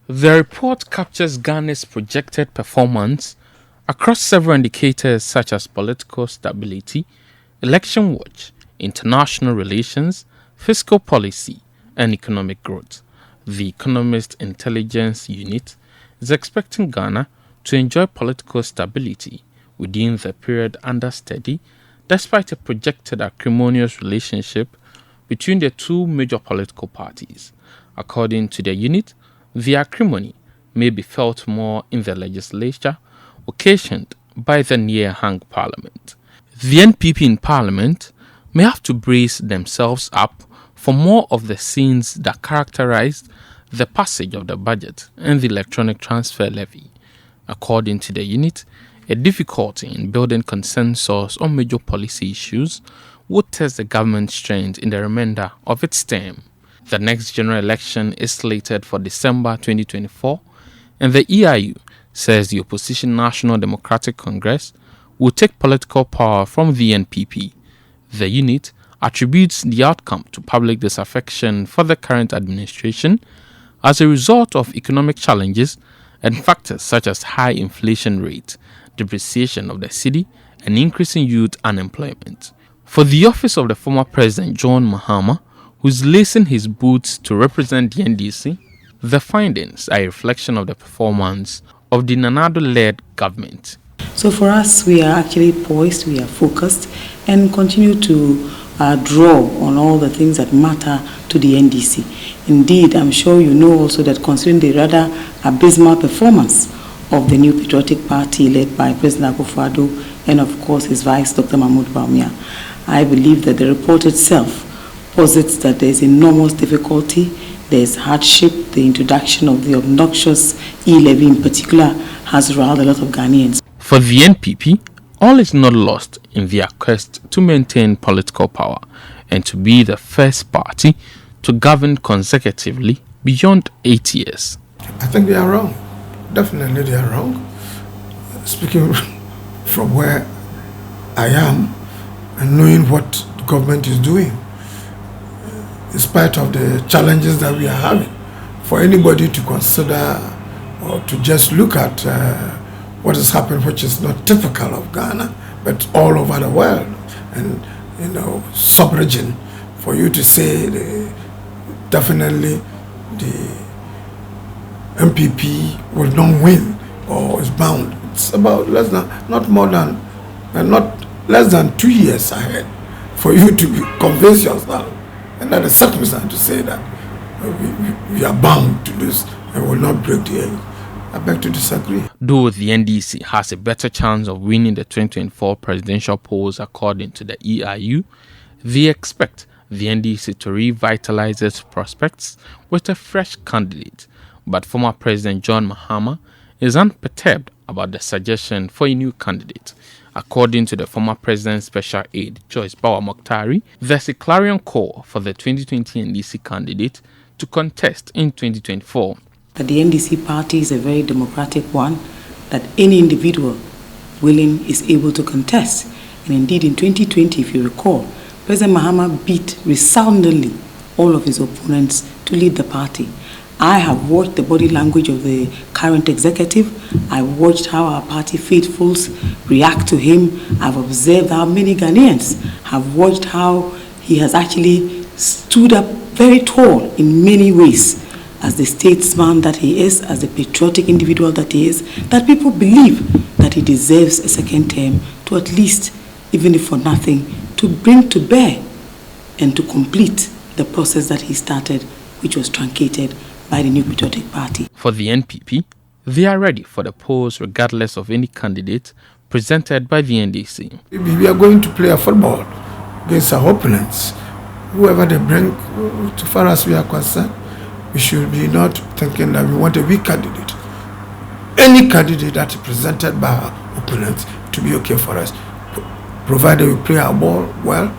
The report captures Ghana's projected performance across several indicators such as political stability, election watch, international relations, fiscal policy, and economic growth. The Economist Intelligence Unit is expecting Ghana to enjoy political stability within the period under study, despite a projected acrimonious relationship between the two major political parties. According to the unit, the acrimony may be felt more in the legislature, occasioned by the near-hung parliament. The NPP in parliament may have to brace themselves up for more of the scenes that characterized the passage of the budget and the electronic transfer levy. According to the unit, a difficulty in building consensus on major policy issues would test the government's strength in the remainder of its term. The next general election is slated for December 2024, and the EIU says the opposition National Democratic Congress will take political power from the NPP. The unit attributes the outcome to public disaffection for the current administration as a result of economic challenges and factors such as high inflation rate, depreciation of the cedi, and increasing youth unemployment. For the office of the former President John Mahama, who is lacing his boots to represent the NDC, the findings are a reflection of the performance of the Nanado-led government. So for us, we are actually poised, we are focused, and continue to draw on all the things that matter to the NDC. Indeed, I'm sure you know also that considering the rather abysmal performance of the New Patriotic Party led by President Akufo-Addo and of course his vice, Dr. Mahmoud Bawumia, I believe that the report itself posits that there is enormous difficulty, there is hardship, the introduction of the obnoxious e-levy in particular has riled a lot of Ghanaians. For the NPP, all is not lost in their quest to maintain political power and to be the first party to govern consecutively beyond 8 years. I think they are wrong. Definitely they are wrong. Speaking from where I am and knowing what the government is doing, in spite of the challenges that we are having, for anybody to consider or to just look at what has happened, which is not typical of Ghana, but all over the world, and sub-region, for you to say definitely the MPP will not win or is bound. It's about not less than 2 years ahead for you to convince yourself and that the circumstance to say that we are bound to this and will not break the egg. I beg to disagree. Though the NDC has a better chance of winning the 2024 presidential polls according to the EIU, they expect the NDC to revitalize its prospects with a fresh candidate. But former President John Mahama is unperturbed about the suggestion for a new candidate. According to the former president's special aide, Joyce Bawuah-Mokhtari, there's a clarion call for the 2020 NDC candidate to contest in 2024. That the NDC party is a very democratic one, that any individual willing is able to contest. And indeed, in 2020, if you recall, President Mahama beat resoundingly all of his opponents to lead the party. I have watched the body language of the current executive. I watched how our party faithfuls react to him. I've observed how many Ghanaians have watched how he has actually stood up very tall in many ways as the statesman that he is, as the patriotic individual that he is, that people believe that he deserves a second term to at least, even if for nothing, to bring to bear and to complete the process that he started, which was truncated by the New Patriotic Party. For the NPP, they are ready for the polls regardless of any candidate presented by the NDC. We are going to play a football against our opponents. Whoever they bring, so far as we are concerned, we should be not thinking that we want a weak candidate. Any candidate that is presented by our opponents to be okay for us, provided we play our ball well.